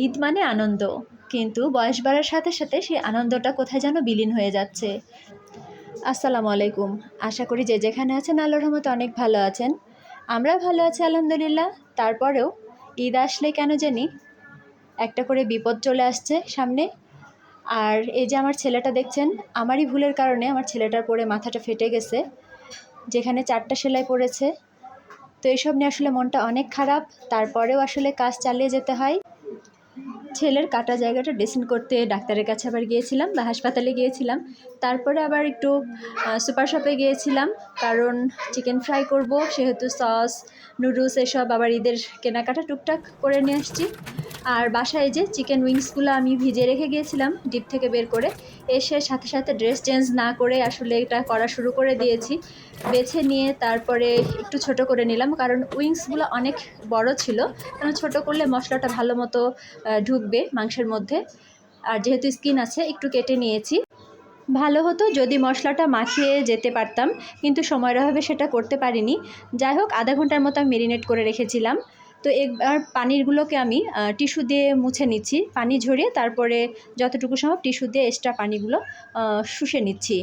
ঈদ মানে আনন্দ, কিন্তু বয়স বাড়ার সাথে সাথে সেই আনন্দটা কোথায় যেন বিলীন হয়ে যাচ্ছে। আসসালামু আলাইকুম। আশা করি যে যেখানে আছেন আল্লাহর রহমতে অনেক ভালো আছেন। আমরা ভালো আছি আলহামদুলিল্লাহ। তারপরেও ঈদ আসলে কেন জানি একটা করে বিপদ চলে আসছে সামনে। আর এই যে আমার ছেলেটা দেখছেন, আমারই ভুলের কারণে আমার ছেলেটার পরে মাথাটা ফেটে গেছে, যেখানে 4টা সেলাই পড়েছে। তো এইসব নিয়ে আসলে মনটা অনেক খারাপ। তারপরেও আসলে কাজ চালিয়ে যেতে হয়। ছেলের কাটা জায়গাটা ড্রেসিং করতে ডাক্তারের কাছে আবার গিয়েছিলাম বা হাসপাতালে গিয়েছিলাম। তারপরে আবার একটু সুপার শপে গিয়েছিলাম, কারণ চিকেন ফ্রাই করব, সেহেতু সস, নুডলস এসব আবার ঈদের কেনাকাটা টুকটাক করে নিয়ে আসছি। আর বাসায় যে চিকেন উইংসগুলো আমি ভিজিয়ে রেখে গিয়েছিলাম ডিপ থেকে বের করে, এসে সাথে সাথে ড্রেস চেঞ্জ না করে আসলে এটা করা শুরু করে দিয়েছি। বেছে নিয়ে তারপরে একটু ছোট করে নিলাম, কারণ উইংসগুলো অনেক বড় ছিল, কারণ ছোট করলে মশলাটা ভালো মতো ঢুকবে মাংসের মধ্যে। আর যেহেতু স্কিন আছে, একটু কেটে নিয়েছি। ভালো হতো যদি মশলাটা মাখিয়ে যেতে পারতাম, কিন্তু সময়ের অভাবে সেটা করতে পারিনি। যাই হোক, আধা ঘন্টার মতো আমি মেরিনেট করে রেখেছিলাম। তো এবার পানিরগুলোকে আমি টিস্যু দিয়ে মুছে নিচ্ছি, পানি ঝরিয়ে তারপরে যতটুকু সম্ভব টিস্যু দিয়ে এক্সট্রা পানিগুলো শুষে নিচ্ছি।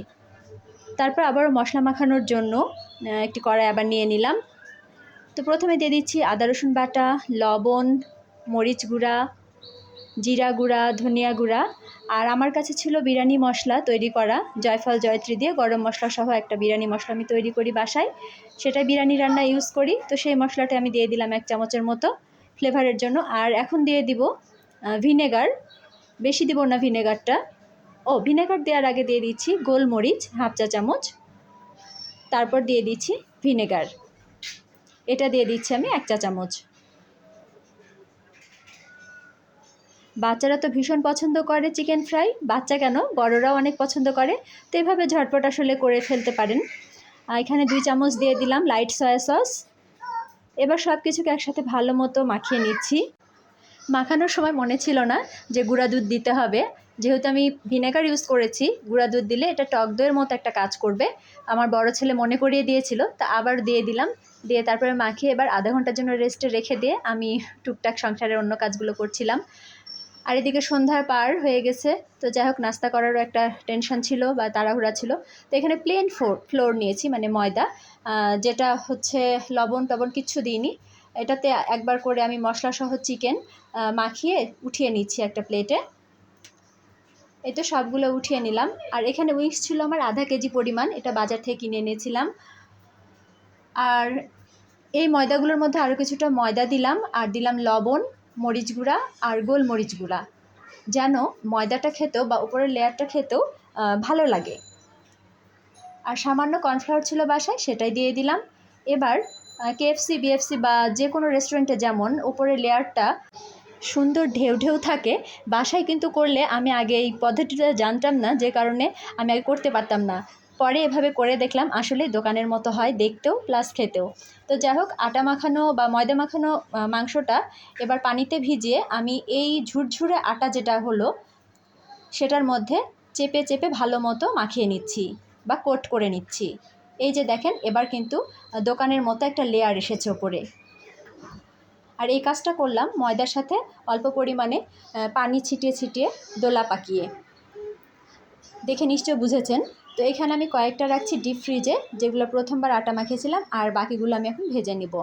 তারপর আবারও মশলা মাখানোর জন্য একটি কড়াই আবার নিয়ে নিলাম। তো প্রথমে দিয়ে দিচ্ছি আদা রসুন বাটা, লবণ, মরিচ গুঁড়া, জিরা গুঁড়া, ধনিয়া গুঁড়া। আর আমার কাছে ছিল বিরিয়ানি মশলা তৈরি করা, জয়ফল জয়ত্রী দিয়ে গরম মশলা সহ একটা বিরিয়ানি মশলা আমি তৈরি করি বাসায়, সেটা বিরিয়ানি রান্না ইউজ করি। তো সেই মশলাটা আমি দিয়ে দিলাম 1 চামচের মতো ফ্লেভারের জন্য। আর এখন দিয়ে দিব ভিনেগার, বেশি দিব না ভিনেগারটা। ভিনেগার দেওয়ার আগে দিয়ে দিচ্ছি গোলমরিচ 1/2 চা চামচ, তারপর দিয়ে দিচ্ছি ভিনেগার, এটা দিয়ে দিচ্ছি আমি 1 চা চামচ। বাচ্চারা তো ভীষণ পছন্দ করে চিকেন ফ্রাই, বাচ্চা কেন বড়রাও অনেক পছন্দ করে। তো এভাবে ঝটপট আসলে করে ফেলতে পারেন। এখানে 2 চামচ দিয়ে দিলাম লাইট সয়া সস। এবার সব কিছুকে একসাথে ভালো মতো মাখিয়ে নিচ্ছি। মাখানোর সময় মনে ছিল না যে গুঁড়া দুধ দিতে হবে, যেহেতু আমি ভিনেগার ইউজ করেছি। গুঁড়া দুধ দিলে এটা টক দইয়ের মতো একটা কাজ করবে। আমার বড় ছেলে মনে করিয়ে দিয়েছিল, তা আবার দিয়ে দিলাম। দিয়ে তারপরে মাখিয়ে এবার আধা ঘন্টার জন্য রেস্টে রেখে দিয়ে আমি টুকটাক সংসারের অন্য কাজগুলো করছিলাম। আর এদিকে সন্ধ্যার পার হয়ে গেছে। তো যাই হোক, নাস্তা করারও একটা টেনশন ছিল বা তাড়াহুড়া ছিল। তো এখানে প্লেন ফ্লোর নিয়েছি, মানে ময়দা, যেটা হচ্ছে লবণ টবণ কিচ্ছু দিইনি। এটাতে একবার করে আমি মশলাসহ চিকেন মাখিয়ে উঠিয়ে নিচ্ছি একটা প্লেটে। এই তো সবগুলো উঠিয়ে নিলাম। আর এখানে উইংস ছিল আমার আধা কেজি পরিমাণ, এটা বাজার থেকে কিনে এনেছিলাম। আর এই ময়দাগুলোর মধ্যে আরও কিছুটা ময়দা দিলাম, আর দিলাম লবণ, মরিচ গুঁড়া আর গোলমরিচ গুঁড়া, যেন ময়দাটা খেতেও বা উপরের লেয়ারটা খেতেও ভালো লাগে। আর সামান্য কর্নফ্লাওয়ার ছিল বাসায়, সেটাই দিয়ে দিলাম। এবার কেএফসি, বিএফসি বা যে কোনো রেস্টুরেন্টে যেমন উপরের লেয়ারটা সুন্দর ঢেউ ঢেউ থাকে, বাসায় কিন্তু করলে, আমি আগে এই পদ্ধতিটা জানতাম না, যে কারণে আমি আগে করতে পারতাম না। পরে এভাবে করে দেখলাম আসলে দোকানের মতো হয় দেখতেও প্লাস খেতেও। তো যাই হোক, আটা মাখানো বা ময়দা মাখানো মাংসটা এবার পানিতে ভিজিয়ে আমি এই ঝুরঝুরে আটা যেটা হলো সেটার মধ্যে চেপে চেপে ভালো মতো মাখিয়ে নিচ্ছি বা কোট করে নিচ্ছি। এই যে দেখেন, এবার কিন্তু দোকানের মতো একটা লেয়ার এসেছে ওপরে। আর এই কাজটা করলাম ময়দার সাথে অল্প পরিমাণে পানি ছিটিয়ে ছিটিয়ে দোলা পাকিয়ে। দেখে নিশ্চয় বুঝেছেন। তো এখানে আমি কয়েকটা রাখছি ডিপ ফ্রিজে, যেগুলো প্রথমবার আটা মাখিয়েছিলাম, আর বাকিগুলো আমি এখন ভেজে নিব।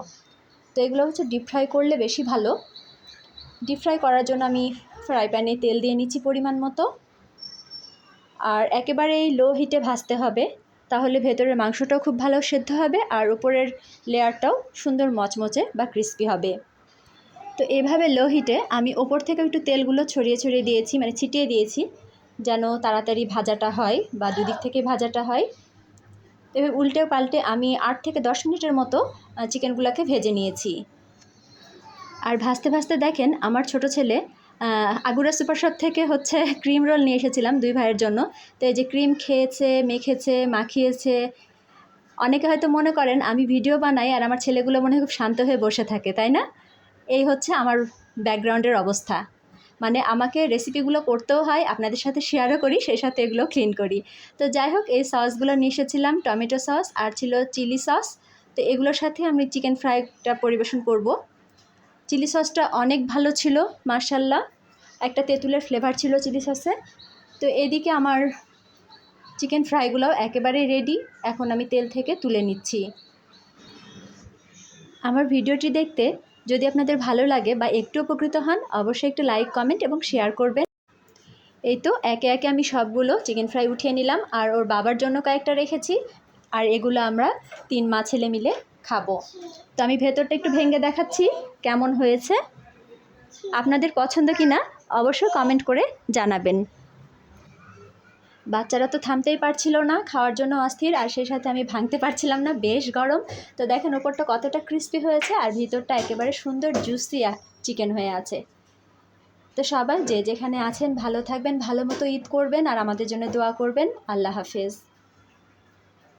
তো এগুলো হচ্ছে ডিপ ফ্রাই করলে বেশি ভালো। ডিপ ফ্রাই করার জন্য আমি ফ্রাই প্যানে তেল দিয়ে নিচ্ছি পরিমাণ মতো। আর একেবারে এই লো হিটে ভাজতে হবে, তাহলে ভেতরের মাংসটাও খুব ভালো সেদ্ধ হবে আর উপরের লেয়ারটাও সুন্দর মচমচে বা ক্রিস্পি হবে। তো এভাবে লো হিটে আমি ওপর থেকে একটু তেলগুলো ছড়িয়ে ছড়িয়ে দিয়েছি, মানে ছিটিয়ে দিয়েছি, যেন তাড়াতাড়ি ভাজাটা হয় বা দুদিক থেকে ভাজাটা হয়। এবার উল্টে পাল্টে আমি 8 থেকে 10 মিনিটের মতো চিকেনগুলোকে ভেজে নিয়েছি। আর ভাজতে ভাজতে দেখেন, আমার ছোট ছেলে আগুরা সুপার শপ থেকে হচ্ছে ক্রিম রোল নিয়ে এসেছিলাম 2 ভাইয়ের জন্য। তো এই যে ক্রিম খেয়েছে, মেখেছে, মাখিয়েছে। অনেকে হয়তো মনে করেন আমি ভিডিও বানাই আর আমার ছেলেগুলো মনে হয় খুব শান্ত হয়ে বসে থাকে, তাই না? এই হচ্ছে আমার ব্যাকগ্রাউন্ডের অবস্থা। মানে আমাকে রেসিপিগুলো করতেও হয়, আপনাদের সাথে শেয়ারও করি, সেই সাথে এগুলো ক্লিন করি। তো যাই হোক, এই সসগুলো নিয়ে এসেছিলাম, টমেটো সস আর ছিল চিলি সস। তো এগুলোর সাথে আমি চিকেন ফ্রাইটা পরিবেশন করব। চিলি সসটা অনেক ভালো ছিল মাশাআল্লাহ। একটা তেঁতুলের ফ্লেভার ছিল চিলি সসে। তো এদিকে আমার চিকেন ফ্রাইগুলোও একেবারে রেডি। এখন আমি তেল থেকে তুলে নিচ্ছি। আমার ভিডিওটি দেখতে যদি আপনাদের ভালো লাগে বা একটু উপকৃত হন, অবশ্যই একটু লাইক, কমেন্ট এবং শেয়ার করবেন। এই তো একে একে আমি সবগুলো চিকেন ফ্রাই উঠিয়ে নিলাম, আর ওর বাবার জন্য কয়েকটা রেখেছি, আর এগুলো আমরা 3 মা ছেলে মিলে খাবো। তো আমি ভেতরটা একটু ভেঙে দেখাচ্ছি কেমন হয়েছে। আপনাদের পছন্দ কি না অবশ্যই কমেন্ট করে জানাবেন। বাচ্চারা তো থামতেই পারছিল না, খাওয়ার জন্য অস্থির, আর সেই সাথে আমি ভাঙতে পারছিলাম না, বেশ গরম। তো দেখেন ওপরটা কতটা ক্রিস্পি হয়েছে, আর ভিতরটা একেবারে সুন্দর জুসি চিকেন হয়ে আছে। তো সবাই যে যেখানে আছেন ভালো থাকবেন, ভালো মতো ঈদ করবেন, আর আমাদের জন্য দোয়া করবেন। আল্লাহ হাফেজ।